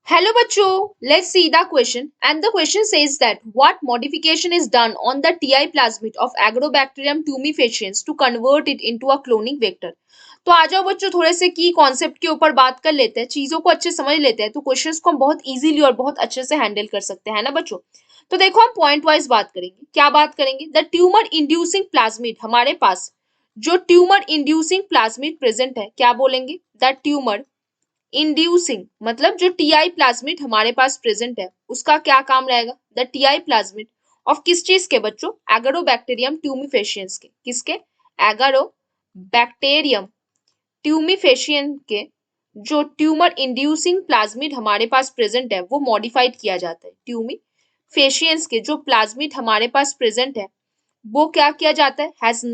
Hello bachcho, let's see the question and the question says that what modification is done on the TI plasmid of Agrobacterium tumefaciens to convert it into a cloning vector। तो आ जाओ बच्चों थोड़े से की concept के ऊपर बात कर लेते हैं, चीजों को अच्छे समझ लेते हैं तो क्वेश्चंस को हम बहुत इजीली और बहुत अच्छे से हैंडल कर सकते हैं ना बच्चों। तो देखो हम पॉइंट वाइज बात करेंगे, क्या बात करेंगे, द ट्यूमर इंड्यूसिंग प्लाज्मिड हमारे पास जो ट्यूमर इंड्यूसिंग प्लाज्मिड प्रेजेंट है क्या बोलेंगे, द ट्यूमर इंड्यूसिंग मतलब जो टीआई प्लाज्मिड हमारे पास प्रेजेंट है उसका क्या काम रहेगा, द टीआई प्लाज्मिड ऑफ किस चीज के बच्चों, एगारोबैक्टीरियम ट्यूमिफेशियंस के, किसके, एगारोबैक्टीरियम ट्यूमिफेशियन के जो ट्यूमर इंड्यूसिंग प्लाज्मिड हमारे पास प्रेजेंट है वो मॉडिफाइड किया जाता है। ट्यूमिफेशियंस के जो प्लाज्मिड हमारे पास प्रेजेंट है वो क्या किया जाता है, हैज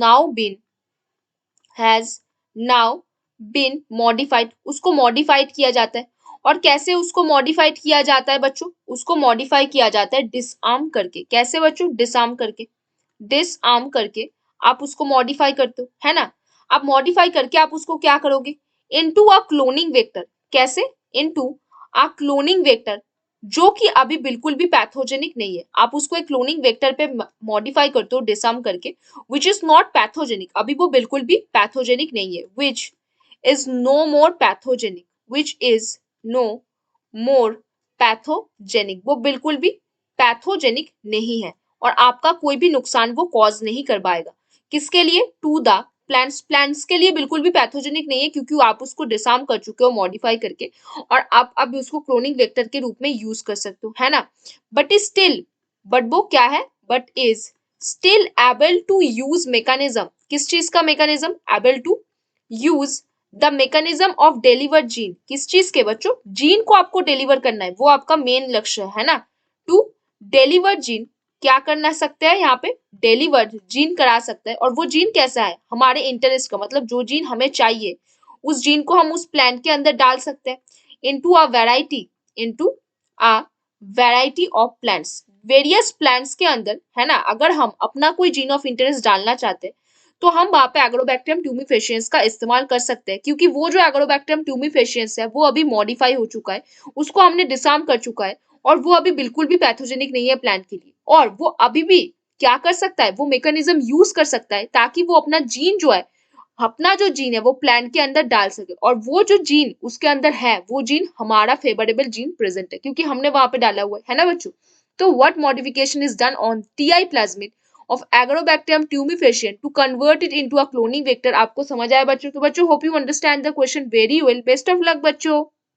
नाउ बिन मॉडिफाइड, उसको मॉडिफाइड किया जाता है। और कैसे उसको मॉडिफाइड किया जाता है बच्चों, उसको मॉडिफाई किया जाता है डिसआर्म करके। कैसे बच्चों, डिसआर्म करके, डिसआर्म करके आप उसको मॉडिफाई करते हो, है ना। आप मॉडिफाई करके आप उसको क्या करोगे, इनटू अ क्लोनिंग वेक्टर। कैसे, इनटू अ क्लोनिंग वेक्टर जो कि अभी बिल्कुल भी पैथोजेनिक नहीं है। आप उसको एक क्लोनिंग वेक्टर पे मॉडिफाई करते हो डिसआर्म करके, विच इज नॉट पैथोजेनिक, अभी वो बिल्कुल भी पैथोजेनिक नहीं है, विच is no more pathogenic, which is no more pathogenic, वो बिल्कुल भी पैथोजेनिक नहीं है और आपका कोई भी नुकसान वो कॉज नहीं कर पाएगा। किसके लिए, टू द प्लांट्स, प्लांट्स के लिए बिल्कुल भी पैथोजेनिक नहीं है क्योंकि आप उसको डिसआर्म कर चुके हो मॉडिफाई करके और आप अब उसको क्लोनिंग वेक्टर के रूप में यूज कर सकते हो, है ना। बट स्टिल, बट वो क्या है, but is still able to use mechanism, किस चीज का mechanism, able to use the mechanism of deliver gene, किस चीज के बच्चों, जीन को आपको डिलीवर करना है, वो आपका मेन लक्ष्य है ना। टू डिलीवर जीन, क्या करना सकते हैं यहाँ पे, डिलीवर जीन करा सकता है। और वो जीन कैसा है, हमारे इंटरेस्ट का, मतलब जो जीन हमें चाहिए उस जीन को हम उस प्लांट के अंदर डाल सकते हैं। Into a variety, into a variety of plants, various plants के अंदर, है ना। अगर हम अपना कोई जीन ऑफ इंटरेस्ट डालना चाहते हैं तो हम वहां पे एग्रोबैक्टीरियम ट्यूमिफेशियंस का इस्तेमाल कर सकते हैं क्योंकि वो जो एग्रोबैक्टीरियम ट्यूमिफेशियंस है वो अभी मॉडिफाई हो चुका है, उसको हमने डिसआर्म कर चुका है और वो अभी बिल्कुल भी पैथोजेनिक नहीं है प्लांट के लिए। और वो अभी भी क्या कर सकता है, वो मैकेनिज्म यूज कर सकता है ताकि वो अपना जीन जो है, अपना जो जीन है वो प्लांट के अंदर डाल सके और वो जो जीन उसके अंदर है वो जीन हमारा फेवरेबल जीन प्रेजेंट है क्योंकि हमने वहां पे डाला हुआ है ना बच्चों। तो what modification is done on TI plasmid of Agrobacterium tumefaciens to convert it into a cloning vector। आपको समझ आया बच्चों, तो बच्चों hope you understand the question very well. Best of luck बच्चों।